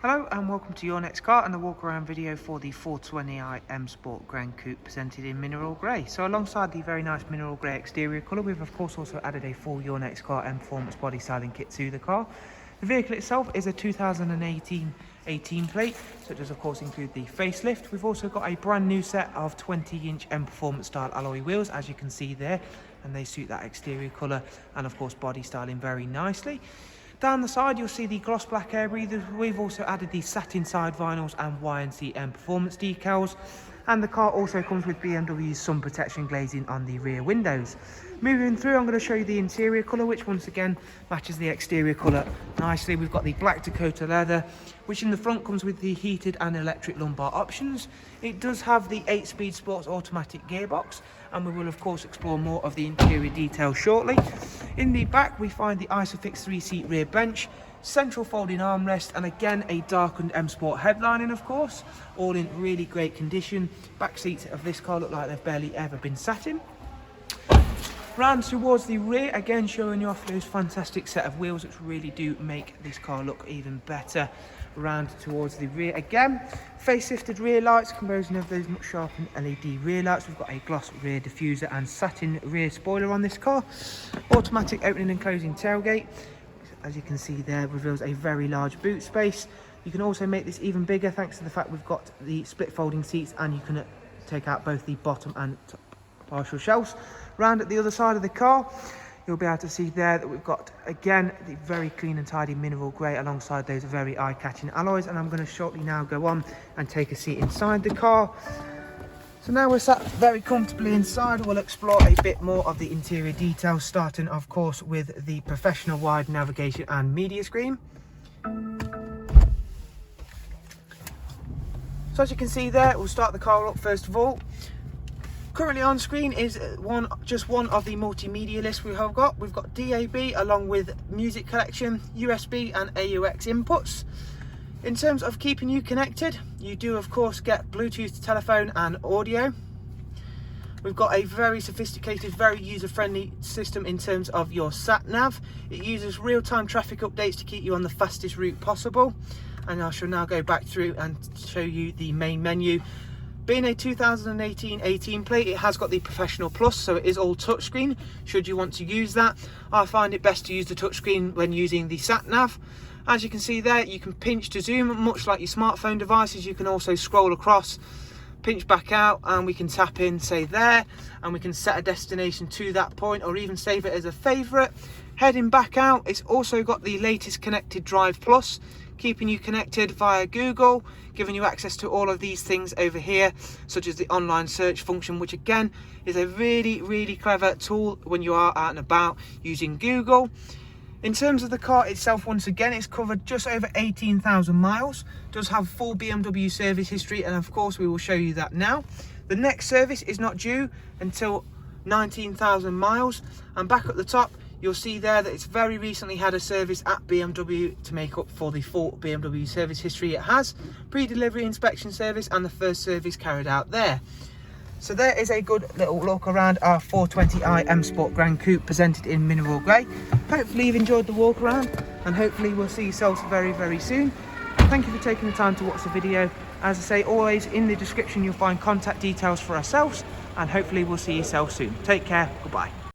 Hello and welcome to your next car and the walk around video for the 420i M Sport Gran Coupe presented in mineral grey. So alongside the very nice mineral grey exterior colour, we've of course also added a full your next car M Performance body styling kit to the car. The vehicle itself is a 2018 plate, so it does of course include the facelift. We've also got a brand new set of 20-inch M Performance style alloy wheels, as you can see there, and they suit that exterior colour and of course body styling very nicely. Down the side you'll see the gloss black air breathers. We've also added the satin side vinyls and YNC Mperformance decals, and the car also comes with BMW's sun protection glazing on the rear windows. Moving through, I'm going to show you the interior colour, which once again matches the exterior colour nicely. We've got the black Dakota leather, which in the front comes with the heated and electric lumbar options. It does have the 8-speed sports automatic gearbox, and we will of course explore more of the interior details shortly. In the back we find the Isofix 3-seat rear bench, central folding armrest, and again a darkened M Sport headlining of course, all in really great condition. Back seats of this car look like they've barely ever been sat in. Round towards the rear, again showing you off those fantastic set of wheels which really do make this car look even better. Round towards the rear again, facelifted rear lights composing of those much sharpened LED rear lights. We've got a gloss rear diffuser and satin rear spoiler on this car. Automatic opening and closing tailgate, as you can see there, reveals a very large boot space. You can also make this even bigger thanks to the fact we've got the split folding seats, and you can take out both the bottom and top partial shelves. Round at the other side of the car, you'll be able to see there that we've got again the very clean and tidy mineral grey alongside those very eye-catching alloys, and I'm going to shortly now go on and take a seat inside the car. So now we're sat very comfortably inside, we'll explore a bit more of the interior details, starting of course with the professional wide navigation and media screen. So as you can see there, we'll start the car up first of all. Currently on screen is just one of the multimedia lists we have got. We've got DAB along with music collection, USB and AUX inputs. In terms of keeping you connected, you do of course get Bluetooth telephone and audio. We've got a very sophisticated, very user-friendly system in terms of your sat nav. It uses real-time traffic updates to keep you on the fastest route possible. And I shall now go back through and show you the main menu. Being a 2018 plate, it has got the Professional Plus, so it is all touchscreen should you want to use that. I find it best to use the touchscreen when using the sat nav. As you can see there, you can pinch to zoom, much like your smartphone devices. You can also scroll across, pinch back out, and we can tap in, say there, and we can set a destination to that point or even save it as a favourite. Heading back out, it's also got the latest Connected Drive Plus, keeping you connected via Google, giving you access to all of these things over here, such as the online search function, which again is a really clever tool when you are out and about using Google. In terms of the car itself, once again, it's covered just over 18,000 miles, does have full BMW service history, and of course we will show you that now. The next service is not due until 19,000 miles, and back at the top you'll see there that it's very recently had a service at BMW to make up for the full BMW service history it has, pre-delivery inspection service and the first service carried out there. So there is a good little look around our 420i M Sport Gran Coupe presented in mineral grey. Hopefully you've enjoyed the walk around, and hopefully we'll see yourselves very soon. Thank you for taking the time to watch the video. As I say, always in the description you'll find contact details for ourselves, and hopefully we'll see yourself soon. Take care, goodbye.